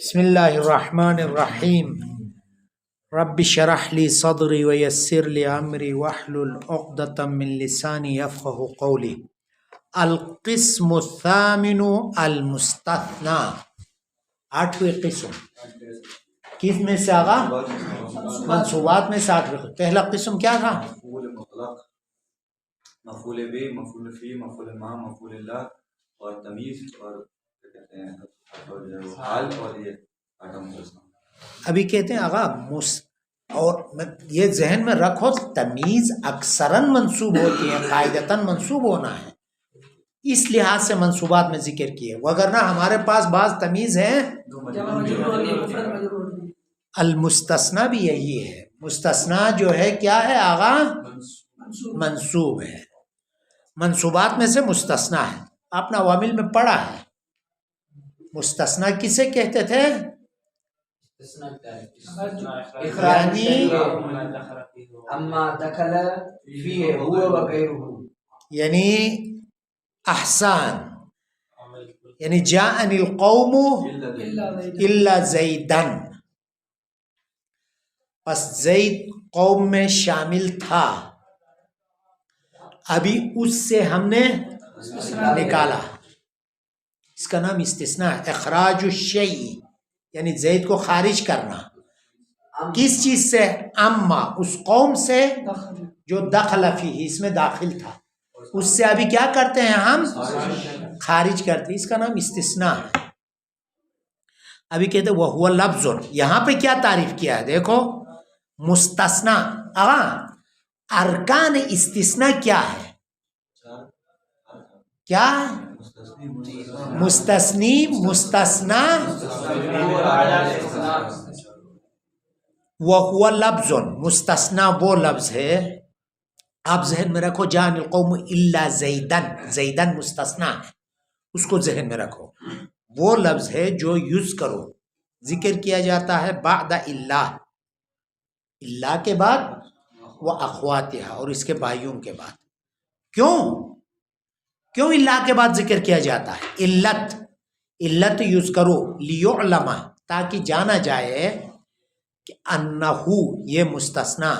بسم اللہ الرحمن الرحیم رب اشرح لی صدری ویسر لی امری واحلل عقدۃ من لسانی یفقهوا قولی۔ القسم الثامن المستثنی، آٹھویں قسم۔ کس میں سے آگا؟ منصوبات میں سے آٹھویں قسم۔ پہلا قسم کیا تھا؟ مفعول مطلق، مفعول بھی، مفعول فی، مفعول ما، مفعول اللہ اور تمیز اور کیا کہتے ہیں حال اور یہ آٹم مستثنی۔ ابھی کہتے ہیں آگا اور یہ ذہن میں رکھو، تمیز اکثراً منصوب ہوتی ہے، قاعدتاً منصوب ہونا ہے، اس لحاظ سے منصوبات میں ذکر کیے، وگرنہ ہمارے پاس بعض تمیز ہیں۔ المستثنی بھی یہی ہے، مستثنی جو ہے کیا ہے آغا؟ منصوب ہے، منصوبات میں سے مستثنی ہے۔ آپ نے عوامل میں پڑھا ہے مستثنی کسے کہتے تھے؟ یعنی اما دخل فيه هو وغيره، یعنی احسان، یعنی جاءنی القوم الا زیدن، پس زید قوم میں شامل تھا، ابھی اس سے ہم نے نکالا، اس کا نام استثناء ہے۔ اخراج الشیء یعنی زید کو خارج کرنا، کس چیز سے؟ اما اس قوم سے جو دخل فیہ اس میں داخل تھا، اس سے ابھی کیا کرتے ہیں ہم؟ خارج کرتے ہیں، اس کا نام استثناء ہے۔ ابھی کہتے ہیں وہو لفظ، یہاں پہ کیا تعریف کیا ہے دیکھو، مستثنی۔ ارکان استثناء کیا ہے؟ کیا؟ مستثنی، مستثنی، وہو لفظ، مستثنی وہ لفظ ہے، آپ ذہن میں رکھو، جاء القوم الا زیدن، زیدن مستثنی ہے، اس کو ذہن میں رکھو، وہ لفظ ہے جو یوز کرو، ذکر کیا جاتا ہے بعد اللہ، اللہ کے بعد، وہ اخواتها اور اس کے بھائیوں کے بعد۔ کیوں اللہ کے بعد ذکر کیا جاتا ہے؟ علت یوز کرو، لیعلم تاکہ جانا جائے کہ انہو یہ مستثنی،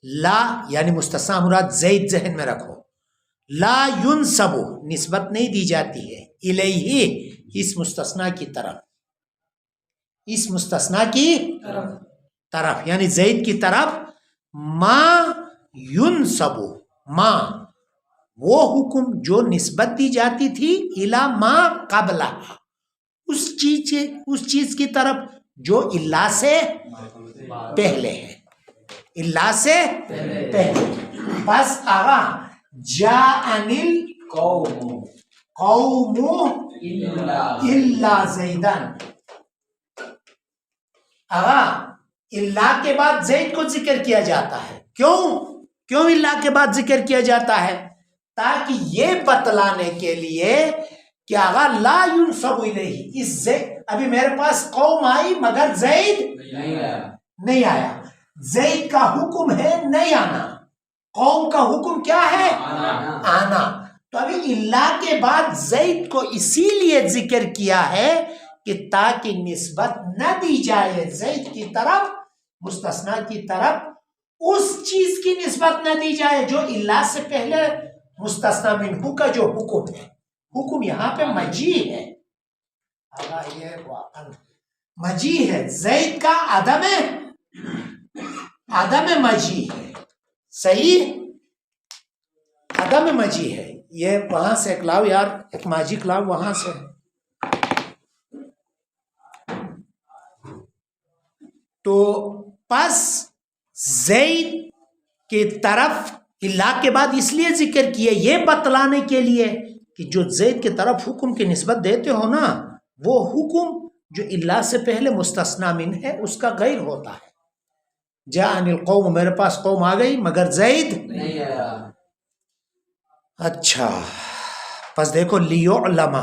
لا یعنی مستثنی مراد زید، ذہن میں رکھو، لا ینسب نسبت نہیں دی جاتی ہے، الیہ اس مستثنی کی طرف، اس مستثنی کی طرف یعنی زید کی طرف، ما ینسب، ما وہ حکم جو نسبت دی جاتی تھی، الی ما قبلہ اس چیز کی طرف جو اللہ سے پہلے ہے، اللہ سے پہلے۔ بس آغا جاءنی القوم الا زیدن، آغا اللہ کے بعد زید کو ذکر کیا جاتا ہے، کیوں اللہ کے بعد ذکر کیا جاتا ہے؟ تاکہ یہ بتلانے کے لیے کہ آغا لا ینسب الیہ، اس زید، ابھی میرے پاس قوم آئی مگر زید نہیں آیا، زید کا حکم ہے نہیں آنا، قوم کا حکم کیا ہے؟ آنا۔ تو ابھی اللہ کے بعد زید کو اسی لیے ذکر کیا ہے کہ تاکہ نسبت نہ دی جائے زید کی طرف، مستثنی کی طرف، اس چیز کی نسبت نہ دی جائے جو اللہ سے پہلے مستثنی منہ کا جو حکم ہے۔ حکم یہاں پہ مجی ہے، مجی ہے، زید کا عدم مجی ہے، صحیح، عدم مجی ہے۔ یہ وہاں سے ایک لاؤ یار، ایک ماجک لاؤ وہاں سے، تو پس زید کی طرف اللہ کے بعد اس لیے ذکر کیے، یہ بتلانے کے لیے کہ جو زید کی طرف حکم کی نسبت دیتے ہو نا، وہ حکم جو اللہ سے پہلے مستثنی من ہے اس کا غیر ہوتا ہے۔ جاءنی القوم، میرے پاس قوم آ گئی مگر زید نہیں آیا۔ اچھا، پس دیکھو لیعلم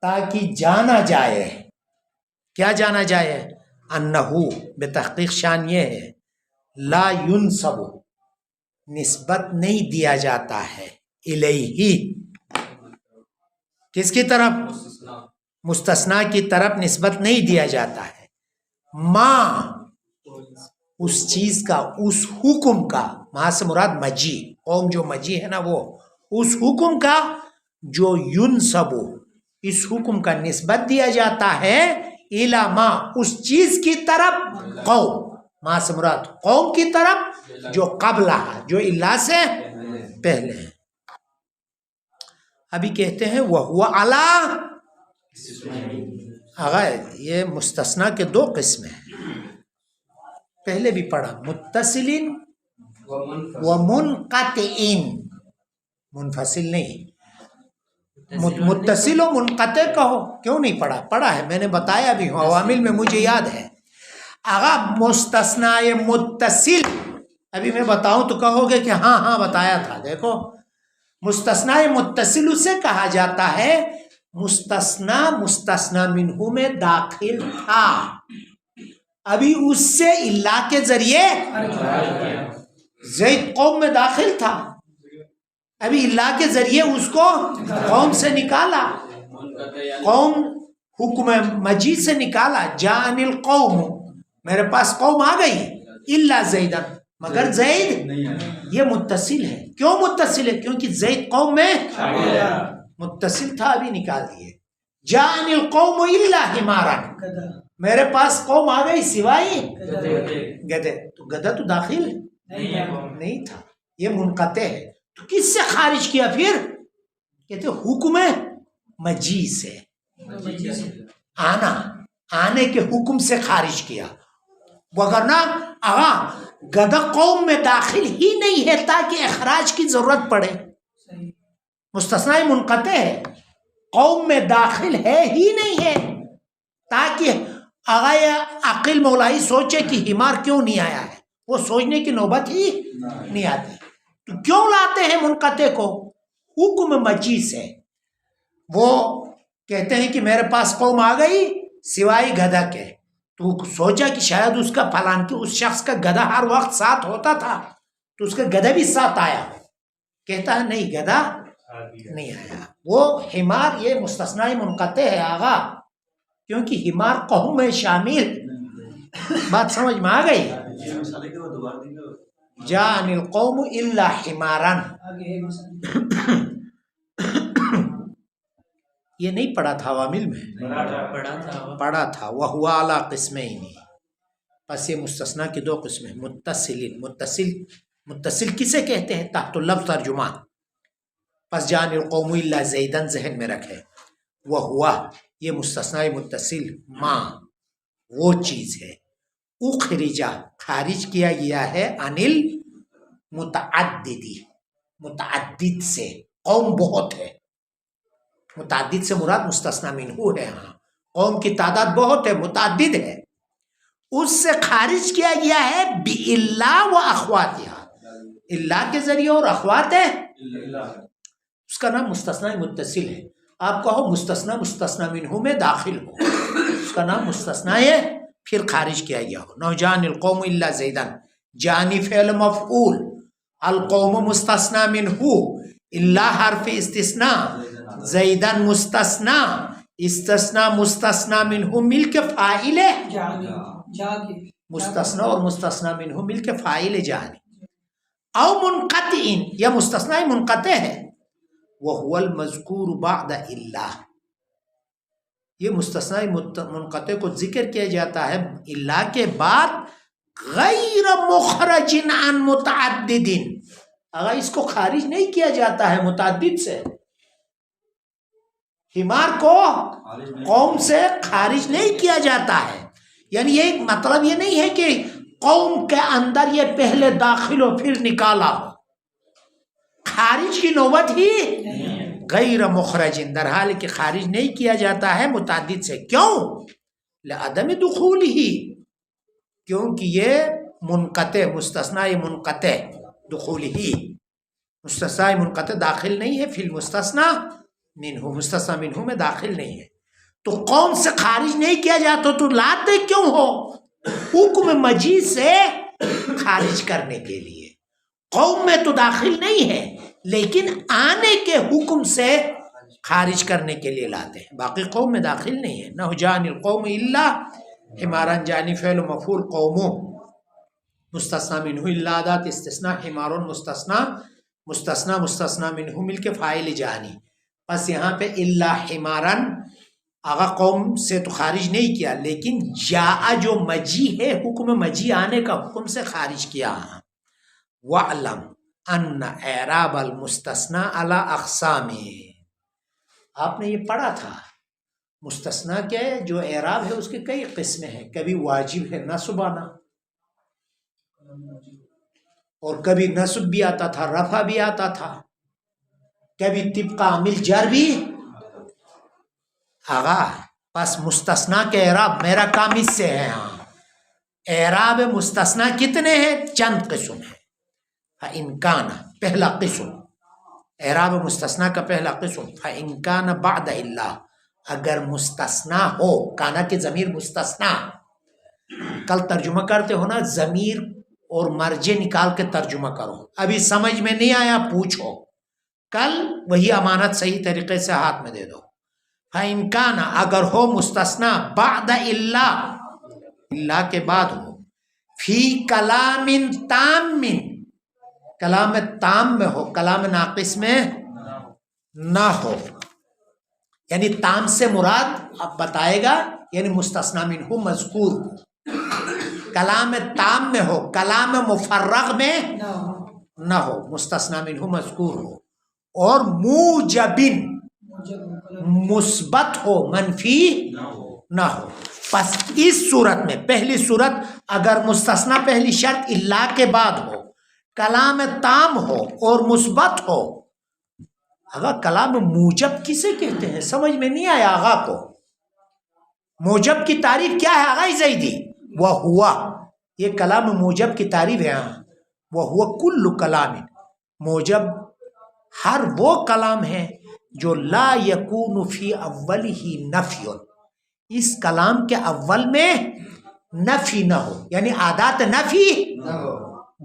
تاکہ جانا جائے، کیا جانا جائے؟ انہو بتحقیق شان یہ ہے، لا ینسب نسبت نہیں دیا جاتا ہے، الیہ کس کی طرف؟ مستثنا کی طرف نسبت نہیں دیا جاتا ہے. ما اس چیز کا، اس حکم کا، وہاں سے مراد مجی، قوم جو مجی ہے نا وہ اس حکم کا جو ینسب، اس حکم کا نسبت دیا جاتا ہے الی ما، اس چیز کی طرف، قوم، ما سے مراد قوم کی طرف جو قبلہ، جو اللہ سے پہلے ہے. ابھی کہتے ہیں وَهُوَ عَلَىٰ، آغا یہ مستثنا کے دو قسمیں ہیں، پہلے بھی پڑھا، متصل و منقطع، منفصل نہیں. متصل و منقطع کہو، کیوں نہیں پڑھا؟ پڑھا ہے، میں نے بتایا بھی ہوں، عوامل میں مجھے یاد ہے. آغا مستثنا متصل، ابھی میں بتاؤں تو کہو گے کہ ہاں ہاں بتایا تھا. دیکھو مستثنا متصل اسے کہا جاتا ہے مستثنا مستثنا منہ میں داخل تھا، ابھی اس سے اللہ کے ذریعے زید قوم میں داخل تھا، ابھی اللہ کے ذریعے اس کو قوم سے نکالا، قوم حکم مجید سے نکالا. جان القوم، میرے پاس قوم آ گئی، الا زیدن، مگر زید یہ متصل ہے. کیوں متصل ہے؟ کیونکہ زید قوم میں متصل تھا، ابھی نکال دیے. جان القوم الا حمارا، میرے پاس قوم آ گئی سوائے گدھے، تو گدھا تو داخل نہیں تھا، یہ منقطع ہے. تو کس سے خارج کیا پھر؟ کہتے حکم مجی سے، آنے کے حکم سے خارج کیا. وگرنہ گدھا قوم میں داخل ہی نہیں ہے تاکہ اخراج کی ضرورت پڑے. مستثنا منقطع ہے، قوم میں داخل ہے ہی نہیں ہے تاکہ عقل مولائی سوچے کہ حمار کیوں نہیں آیا ہے، وہ سوچنے کی نوبت ہی نہیں آتی. تو کیوں لاتے ہیں منقطع کو؟ حکم مجی سے. وہ کہتے ہیں کہ میرے پاس قوم آ گئی سوائے گدھا کے، تو سوچا کہ شاید اس کا فلان کے اس شخص کا گدھا ہر وقت ساتھ ہوتا تھا تو اس کا گدھا بھی ساتھ آیا. کہتا ہے نہیں، گدھا نہیں آیا. وہ حمار یہ مستثنا منقطع ہے آغا، کیونکہ حمار قوم میں شامل. بات سمجھ میں آ گئی؟ جان القوم الا حمارا، یہ نہیں پڑھا تھا عوامل میں؟ پڑھا تھا. وَهُوَ عَلَىٰ قِسْمَيْنِ، پس یہ مستثنا کی دو قسمیں. متصل کسے کہتے ہیں؟ تحت اللفظ ترجمان. پس جان القوم الا زیدن ذہن میں رکھے. وَهُوَ یہ مستثنا متصل، ما وہ چیز ہے، اخرجا خارج کیا گیا ہے، انل متعددی متعدد سے. قوم بہت ہے، متعدد سے مراد مستثنا منہ ہے. ہاں قوم کی تعداد بہت ہے، متعدد ہے، اس سے خارج کیا گیا ہے بِإِلَّا وَأَخْوَاتِهَا، اللہ کے ذریعے اور اخوات ہے، اس کا نام مستثنا متصل ہے. آپ کہو مستثنا مستثنا منہ میں داخل ہو، اس کا نام مستثنا ہے، پھر خارج کیا گیا ہو. نو جان القوم الا زیدن، جانی فعل مفعول، القوم مستثنا منہ، الا حرف استثناء، زیدن مستثنا، استثناء مستثنا منہ مل کے فاعل ہے، مستثنا اور مستثنا منہ مل کے فاعل جانی. او منقطع، یا مستثنا منقطع ہے. وَهُوَ الْمَذْكُورُ بَعْدَ إِلَّا، یہ مستثنا منقطع کو ذکر کیا جاتا ہے اللہ کے بعد غیر مخرج عن متعدد، اگر اس کو خارج نہیں کیا جاتا ہے متعدد سے. حمار کو قوم سے خارج نہیں کیا جاتا ہے، یعنی یہ مطلب یہ نہیں ہے کہ قوم کے اندر یہ پہلے داخل ہو پھر نکالا ہو، خارج کی نوبت ہی غیر مخرج، در حال کہ خارج نہیں کیا جاتا ہے متعدد سے. کیوں؟ لعدم دخول ہی، کیونکہ یہ منقطع مستثنا منقطع دخول ہی، مستثنا منقطع داخل نہیں ہے فی المستثنا منہ، مستثنا منہ میں داخل نہیں ہے. تو قوم سے خارج نہیں کیا جاتا تو لاتے کیوں ہو؟ حکم مجید سے خارج کرنے کے لیے. قوم میں تو داخل نہیں ہے لیکن آنے کے حکم سے خارج کرنے کے لیے لاتے ہیں، باقی قوم میں داخل نہیں ہے. نہ جان القوم الا حمارن، جانی فعل و مفعول قوموں مستثنا منہ الا ادات استثناء، حمارن مستثنا، مستثنا مستثنا منہ مل کے فاعل جانی. بس یہاں پہ الا حمارن آغا قوم سے تو خارج نہیں کیا، لیکن جاء جو مجی ہے حکم مجی آنے کا حکم سے خارج کیا. وَعْلَمْ ان اعراب المستثنى علی اقسام، آپ نے یہ پڑھا تھا مستثنا کیا ہے، جو اعراب ہے اس کے کئی قسمیں ہیں. کبھی واجب ہے نصب آنا، اور کبھی نصب بھی آتا تھا، رفع بھی آتا تھا، کبھی طبق عامل جر بھی. آغا پس مستثنا کے اعراب میرا کام اس سے ہے. ہاں اعراب مستثنا کتنے ہیں؟ چند قسم ہیں. فَإِنْ كَانَ پہلا قسم اعراب مستثنا کا پہلا قسم فَإِنْ كَانَ بَعْدَ إِلَّا، اگر مستثنا ہو، کانا کے ضمیر مستثنا. کل ترجمہ کرتے ہو نا، ضمیر اور مرجع نکال کے ترجمہ کرو. ابھی سمجھ میں نہیں آیا پوچھو، کل وہی امانت صحیح طریقے سے ہاتھ میں دے دو. فَإِنْ كَانَ اگر ہو مستثنا بعد الا کے بعد ہو، فی کلام تام، کلام تام میں ہو، کلام ناقص میں نہ ہو. یعنی تام سے مراد اب بتائے گا، یعنی مستثنا منہ مذکور ہو. کلام تام میں ہو، کلام مفرغ میں نہ ہو، مستثنا منہ مذکور ہو. اور موجبن مثبت ہو، منفی نہ ہو. پس اس صورت میں پہلی صورت اگر مستثنا پہلی شرط الا کے بعد ہو، کلام تام ہو اور مثبت ہو. اگر کلام موجب کسے کہتے ہیں سمجھ میں نہیں آیا آغا کو. موجب کی تعریف کیا ہے آغا زیدی؟ وہ ہوا، یہ کلام موجب کی تعریف ہے. وہ ہوا کل کلام، موجب ہر وہ کلام ہے جو لا یکون فی اولہ نفی، اس کلام کے اول میں نفی نہ ہو، یعنی عادات نفی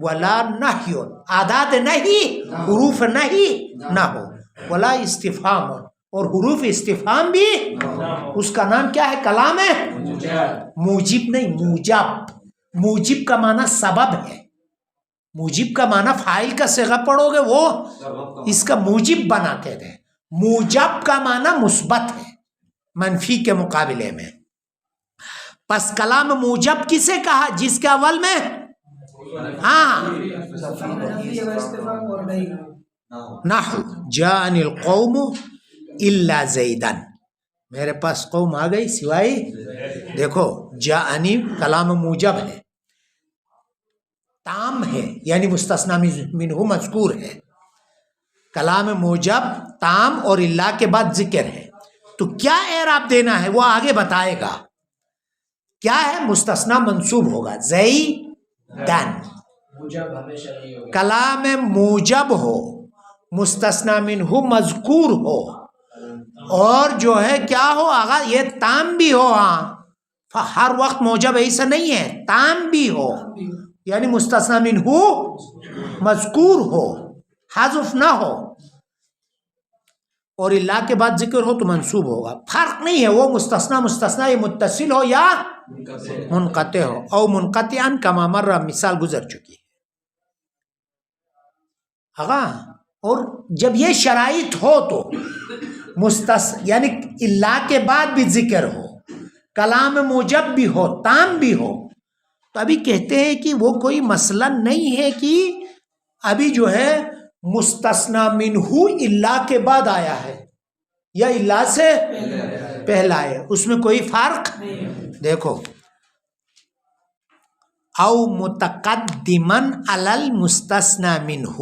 ولا نہی، عادات نہیں، حروف نہیں نہ ہو، ولا استفہام، اور حروف استفہام بھی. اس کا نام کیا ہے؟ کلام ہے موجب نہیں، موجب. موجب کا معنی سبب ہے، موجب کا معنی فاعل کا صیغہ پڑھو گے وہ اس کا موجب بناتے تھے. موجب کا معنی مثبت ہے منفی کے مقابلے میں. پس کلام موجب کسے کہا؟ جس کے اول میں ہاں نحو جاءنی القوم الا زیدن، میرے پاس قوم آ گئی سوائے، دیکھو جاءنی کلام موجب ہے، تام ہے یعنی مستثنا منہ مذکور ہے. کلام موجب تام اور الا کے بعد ذکر ہے، تو کیا اعراب دینا ہے وہ آگے بتائے گا. کیا ہے؟ مستثنا منصوب ہوگا زیدن. کلام موجب ہو، مستثنا منہ مذکور ہو، اور جو ہے کیا ہو آغا یہ تام بھی ہو. ہاں ہر وقت موجب ایسا نہیں ہے، تام بھی ہو یعنی مستثنا منہ مذکور ہو، حذف نہ ہو، اور الا کے بعد ذکر ہو تو منصوب ہوگا. فرق نہیں ہے وہ مستثنا یہ متصل ہو یا منقطع ہو. او منقطعا کما مر، مثال گزر چکی ہے آغا. اور جب یہ شرائط ہو تو یعنی الا کے بعد بھی ذکر ہو، کلام موجب بھی ہو، تام بھی ہو، تو ابھی کہتے ہیں کہ وہ کوئی مسئلہ نہیں ہے کہ ابھی جو ہے مستثنا منہ الا کے بعد آیا ہے یا الا سے پہلا ہے، اس میں کوئی فرق. دیکھو او متقدما علی المستثنا منہ،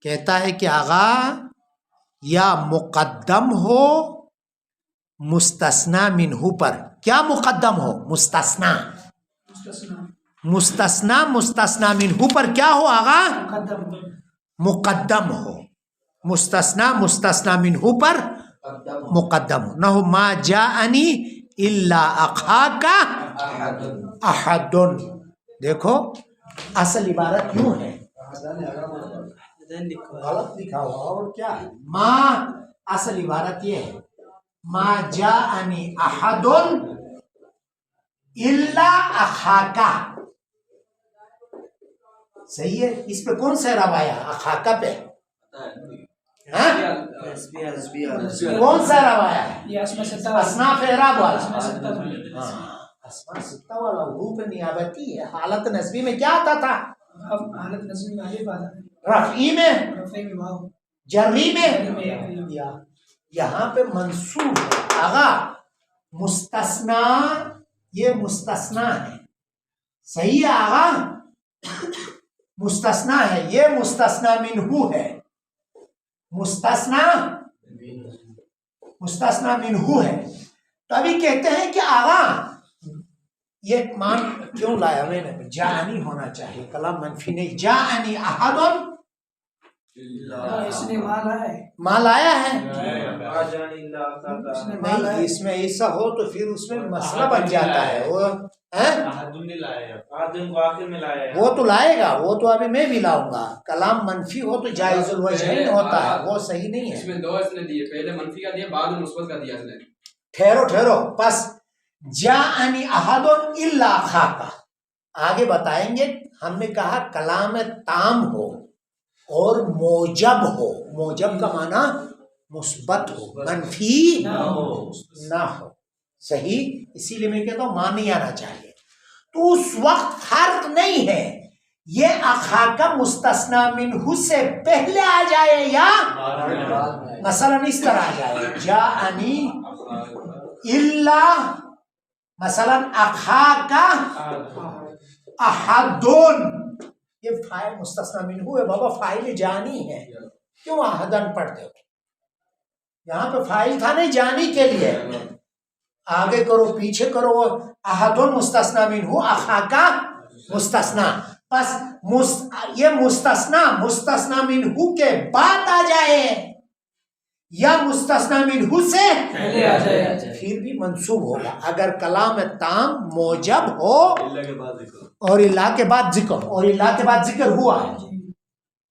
کہتا ہے کہ آغا یا مقدم ہو مستثنا منہ پر. کیا مقدم ہو؟ مستثنا. مستثنا منہ پر کیا ہو آغا؟ مقدم ہو. مستثنا منہ پر مقدم ہو. نہ ہو ما جاءنی الا اخاک احد. دیکھو اصل عبارت یوں ہے، غلط لکھا ہوا اور کیا ہے، ما اصل عبارت یہ ہے ما جاءنی احد الا اخاکا. صحیح ہے. اس پہ کون سا رب آیا؟ اخاکا پہ. ہاں؟ کون سا رب آیا ہے؟ یہ اسماء ستہ اصناف اعراب والا. اسماء ستہ ہاں، اسماء ستہ والا حروف نیابتی ہے. حالت نصبی میں کیا آتا تھا؟ حالت نصب میں الف آتا ہے، رفعی میں، رفع میں واو، جری میں. جری میں یا. یہاں پہ منصوب ہے آغا. مستثنا، یہ مستثنا ہے. صحیح ہے آغا، مستثنا ہے. یہ مستثنا منہو ہے. مستثنا منہو ہے. تو ابھی کہتے ہیں کہ آغا یہ مان کیوں لایا میں نے؟ جاءنی ہونا چاہیے، کلام منفی نہیں. جاءنی احد، اس نے مال ہے، مال آیا ہے. اس نے مال نہیں، ہے. اس میں ایسا ہو تو پھر اس میں مسئلہ بن جاتا ہے. وہ تو لائے گا، وہ تو ابھی میں بھی لاؤں گا. کلام منفی ہو تو جائز الوجہین ہوتا ہے، وہ صحیح نہیں ہے. اس میں دو اس نے دیے، پہلے منفی کا دیا، بعد میں مثبت کا دیا اس نے. ٹھہرو پس جاءنی احد الا اخاکا آگے بتائیں گے. ہم نے کہا کلام تام ہو اور موجب ہو. موجب کا معنی مثبت ہو، منفی نہ ہو. صحیح. اسی لیے میں کہتا ہوں مان نہیں آنا چاہیے. تو اس وقت فرق نہیں ہے یہ اخاکا مستثنا منہ سے پہلے آ جائے یا مثلا اس طرح آ جائے. جاءنی الا مثلا اخاکا احدن. یہ فاعل مستثنا منہ ہے بابا، فاعل جانی ہے. کیوں احدن پڑھتے ہو؟ یہاں پہ فاعل تھا نہیں جانی کے لیے. آگے کرو پیچھے کرو. احدن مستثنا منہ، اخاکا مستثنا. پس یہ مستثنا منہ کے بعد آ جائے یا مستثنا منہ سے پہلے آ جائے، پھر بھی منصوب ہوگا. اگر کلام تام موجب ہو اللہ کے بعد ذکر. اور اللہ کے بعد ذکر، اور اللہ کے بعد ذکر ہوا ہے،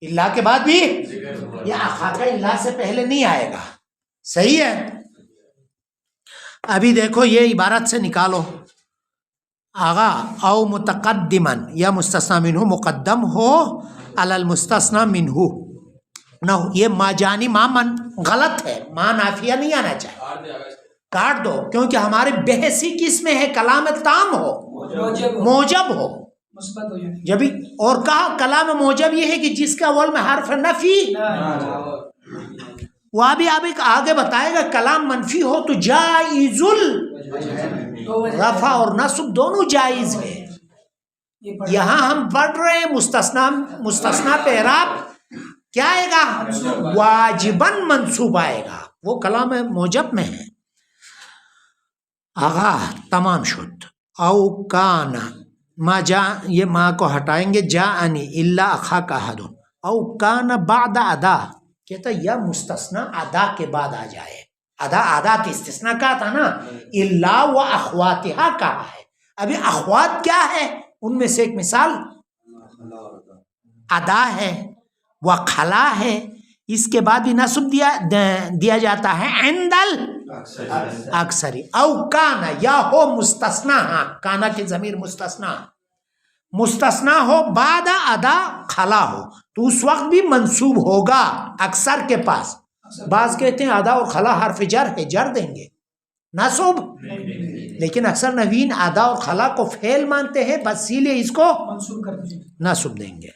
اللہ کے بعد بھی یہ اخاکا اللہ سے پہلے نہیں آئے گا. صحیح ہے. ابھی دیکھو یہ عبارت سے نکالو آغا. او متقدمن، یا مستثنا منہ مقدم ہو علی المستثنا منہ نہ ہو. یہ ما جانی ما من غلط ہے، ما نافیہ نہیں آنا چاہیے. کاٹ دو، کیونکہ ہمارے بحثی کس میں ہے؟ کلام تام ہو، موجب ہو. مثبت ہو جائے. جبھی اور کہا کلام موجب یہ ہے کہ جس کا اول میں حرف نفی. وہ ابھی آگے بتائے گا. کلام منفی ہو تو جائز الرفع اور نصب دونوں جائز ہے. یہاں ہم پڑھ رہے ہیں مستثنا پہ اعراب کیا آئے گا؟ واجباً منصوب آئے گا. وہ کلام موجب میں ہے. آغا تمام شد. او کان ما جا، یہ ما کو ہٹائیں گے. جاءنی الا اخاک احد. او کان بعد ادا، کہتا یا مستثنا ادا کے بعد آ جائے. ادا استثناء کا تھا نا. الا و اخواتہا کہا ہے. ابھی اخوات کیا ہے؟ ان میں سے ایک مثال ادا ہے و خلا ہے. اس کے بعد بھی نصب دیا جاتا ہے عند اکثری. او کانا، یا ہو مستثنا. ہاں، کانا کی ضمیر مستثنا ہو بعد ادا خلا ہو تو اس وقت بھی منصوب ہوگا اکثر کے پاس. بعض کہتے ہیں ادا اور خلا حرف جر ہے، جر دیں گے نصب. لیکن اکثر نوین ادا اور خلا کو فعل مانتے ہیں، بس اسی لیے اس کو منصوب کر دیجیے، نصب دیں گے.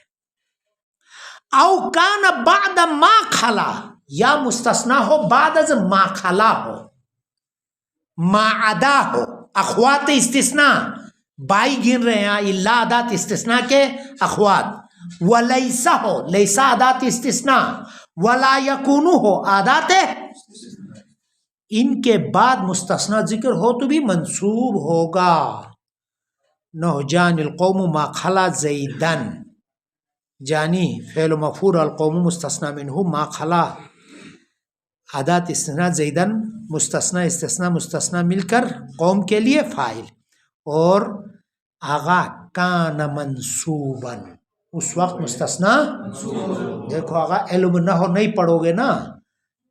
او کان بعد ما خلا، یا مستثنا ہو بعد از ما خلا ہو، ما ادا ہو. اخوات استثناء بائی گن رہے ہیں اللہ عدات استثناء کے اخوات. ولیسا ہو، لیسا عدات استثناء. ولا یکونو ہو، عادات ان کے بعد مستثنا ذکر ہو تو بھی منصوب ہوگا. نو جان القوم ما خلا زیدن. جانی فعل و مفعول، القوم مستثنا منہ، ما خلا عادات استثناء، زیدن مستثنا مل کر قوم کے لیے فاعل. اور آغا کان منصوباً، اس وقت مستثنا. دیکھو آغا علم نہ ہو نہیں پڑھو گے نا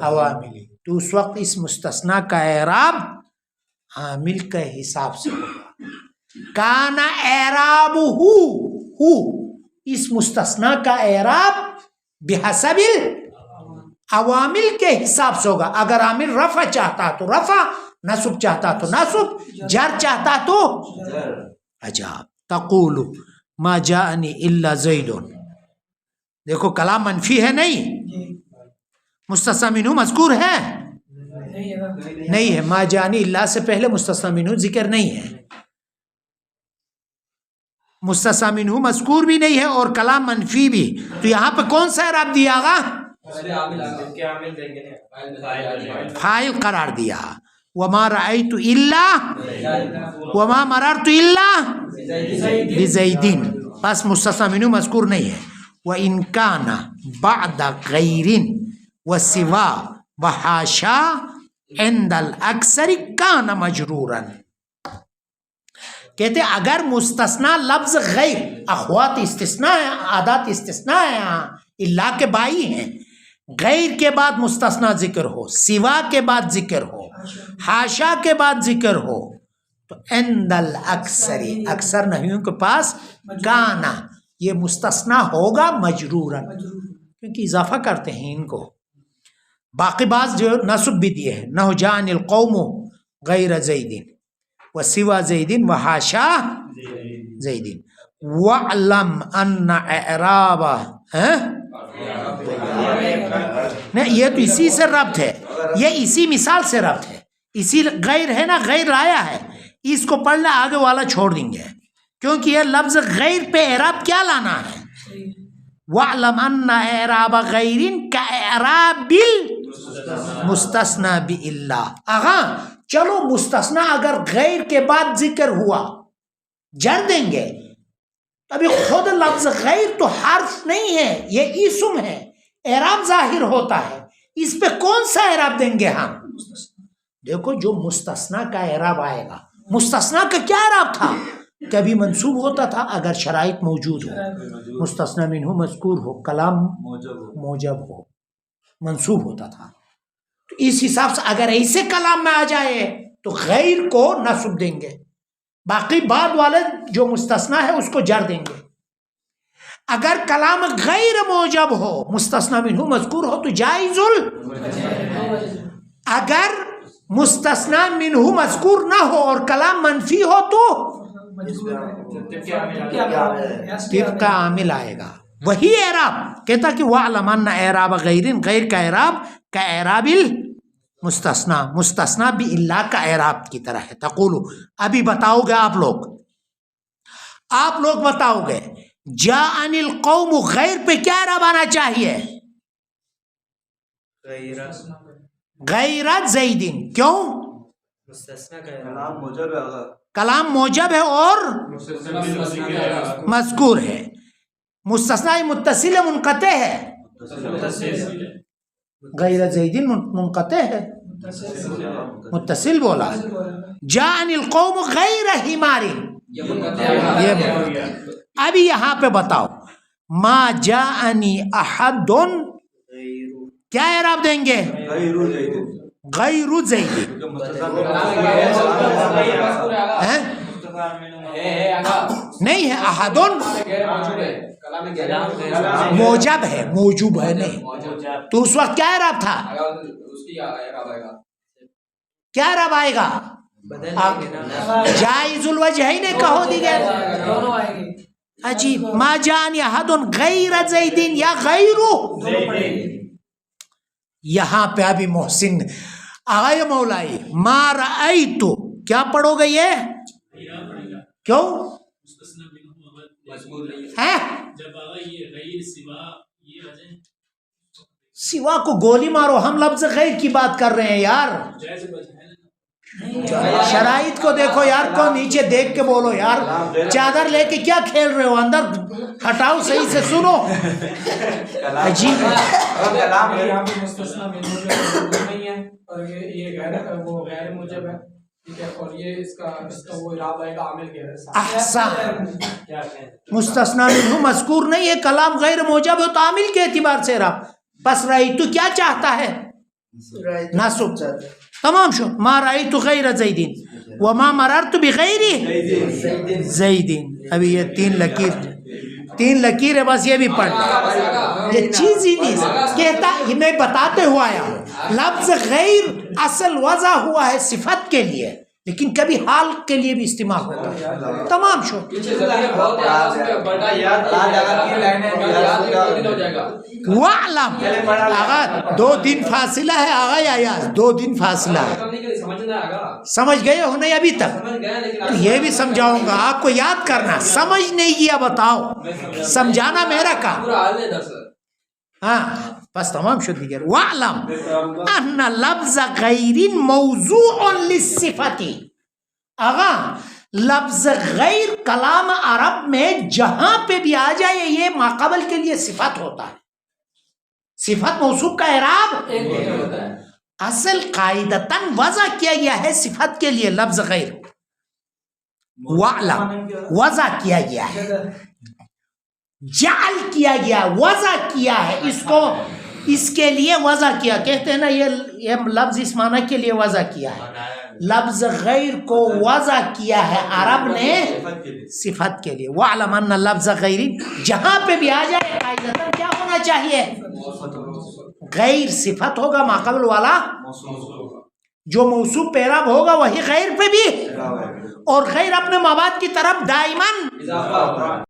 عواملی، تو اس وقت اس مستثنا کا اعراب عامل کے حساب سے ہوگا. کانا اعراب ہو، اس مستثنا کا اعراب بحسب عوامل کے حساب سے ہوگا. اگر عامل رفع چاہتا تو رفع، نصب چاہتا تو نصب، جر چاہتا تو عجاب. تقول ما جاءنی الا زید. دیکھو کلام منفی ہے نہیں، مستثنی منہ مذکور ہے نہیں ہے. ما جاءنی الا سے پہلے مستثنی منہ ذکر نہیں ہے، مستثنی منہ مذکور بھی نہیں ہے اور کلام منفی بھی. تو یہاں پہ کون سا اعراب دیا گا؟ فاعل قرار دیا. وما رأيت الا وما مررت الا بزیدین، بس مستثنی منہ مذکور نہیں ہے. وَإِنْ كَانَ بَعْدَ غَيْرٍ وَسِوَا وَحَاشَا عِنْدَ الْأَكْثَرِ كَانَ مَجْرُورًا. کہتے اگر مستثنا لفظ غیر، اخوات استثناء ہیں، عادات استثناء ہیں، یہاں اللہ کے بائی ہیں، غیر کے بعد مستثنا ذکر ہو، سوا کے بعد ذکر ہو، حاشا کے بعد ذکر ہو، تو عند الاکثر، اکثر نحویوں کے پاس کانا یہ مستثنا ہوگا مجرورا، کیونکہ اضافہ کرتے ہیں ان کو. باقی بعض جو نصب بھی دیے ہیں، نحو جاء القوم غیر زید وسوى زید وحاشا زید. وَعْلَمْ أَنَّ اعراب نہیں، یہ تو اسی سے ربط ہے، یہ اسی مثال سے ربط ہے. اسی غیر ہے نا، غیر آیا ہے، اس کو پڑھ لے، آگے والا چھوڑ دیں گے کیونکہ یہ لفظ غیر پہ اعراب کیا لانا ہے. وَعْلَمْ أَنَّ اعراب غیر كَاعْرَابِ الْمُسْتَثْنَى بِإِلَّا. آغا چلو مستثنا اگر غیر کے بعد ذکر ہوا جر دیں گے، ابھی خود لفظ غیر تو حرف نہیں ہے، یہ اسم ہے، اعراب ظاہر ہوتا ہے، اس پہ کون سا اعراب دیں گے ہم؟ دیکھو جو مستثنا کا اعراب آئے گا، مستثنا کا کیا اعراب تھا؟ کبھی منصوب ہوتا تھا اگر شرائط موجود ہو، مستثنا منہ مذکور ہو، کلام موجب ہو، منصوب ہوتا تھا. تو اس حساب سے اگر ایسے کلام میں آ جائے تو غیر کو نصب دیں گے، باقی بعد والے جو مستثنا ہے اس کو جر دیں گے. اگر کلام غیر موجب ہو، مستثنا منہ مذکور ہو تو جائز اگر مستثنا منہ مذکور نہ ہو اور کلام منفی ہو تو طبق عامل آئے گا. وہی اعراب کہتا کہ وَعْلَمْ أَنَّ اعراب غیر، غیر کا اعراب کا اعراب المستثنا، مستثنا بھی اللہ کا اعراب کی طرح ہے. تقول ابھی بتاؤ گے آپ لوگ بتاؤ گے جاءنِ القوم، غیر پہ کیا اعراب آنا چاہیے؟ غیر زیدین. کیوں؟ کلام موجب ہے اور مذکور ہے. مستثنا متصل منقطع ہے، غیر زیدین منقطع ہے، متصل بولا. جاءنی القوم غیر حمار، ابھی یہاں پہ بتاؤ ما جاءنی احد، کیا اعراب دیں گے؟ غیر زید. نہیں ہے، احد موجب ہے، موجوب ہے نہیں. تو اس وقت کیا اعراب تھا؟ کیا اعراب آئے گا؟ جائز الوجہین کہو دیگر. عجیب. ما جاءنی احد غیر زید یا غیرو. یہاں پہ ابھی محسن آئے مولائی ما رأیتو، کیا پڑھو گے یہ؟ کیوں ہے؟ سوا کو گولی مارو، ہم لفظ غیر کی بات کر رہے ہیں یار. شرائط کو دیکھو یار، کو نیچے دیکھ کے بولو یار. چادر لے کے کیا کھیل رہے ہو؟ اندر ہٹاؤ، صحیح سے سنو. عجیب ہے. احسان. مستثنا منہ مذکور نہیں ہے، کلام غیر موجب ہے تو عامل کے اعتبار سے اعراب. بس رأیتو کیا چاہتا ہے؟ نصب تمام شد. ما رأیت غیر زیدین وما مررت بغیر زیدین. ابھی یہ تین لکیر ہے، بس یہ بھی پڑھ لیں. یہ چیز ہی نہیں کہتا، یہ میں بتاتے ہوا آیا ہوں. لفظ غیر اصل وضع ہوا ہے صفت کے لیے، لیکن کبھی حال کے لیے بھی استعمال ہوتا ہے. تمام شو. وَعْلَمْ آغا 2 دن فاصلہ ہے آغا، یا یاز 2 دن فاصلہ ہے. سمجھ گئے ہو نہیں ابھی تک؟ یہ بھی سمجھاؤں گا آپ کو، یاد کرنا. سمجھ نہیں گیا بتاؤ، سمجھانا میرا کام. ہاں بس تمام شد دیگر. وَعْلَمْ أَنَّ لَفْظَ غَيْرٍ مَوْضُوعٌ لِلصِّفَةِ. آغا لفظ غیر کلام عرب میں جہاں پہ بھی آ جائے یہ ماقبل کے لیے صفت ہوتا ہے. صفت موصوف کا اعراب اصل قاعدتاً وضع کیا گیا ہے صفت کے لیے لفظ غیر. وَعْلَمْ وضع کیا گیا ہے، جعل کیا گیا، وضع کیا ہے. اس کو اس کے لیے وضع کیا کہتے ہیں نا، یہ لفظ اس معنی کے لیے وضع کیا ہے. لفظ غیر کو وضع کیا ہے عرب نے صفت کے لیے. وَعْلَمْ أَنَّ لفظ غیر جہاں پہ بھی آ جائے قاعدتاً کیا ہونا چاہیے؟ غیر صفت ہوگا، ماقبل والا جو موصوف پہ اعراب ہوگا وہی غیر پہ بھی، اور غیر اپنے مابعد کی طرف دائماً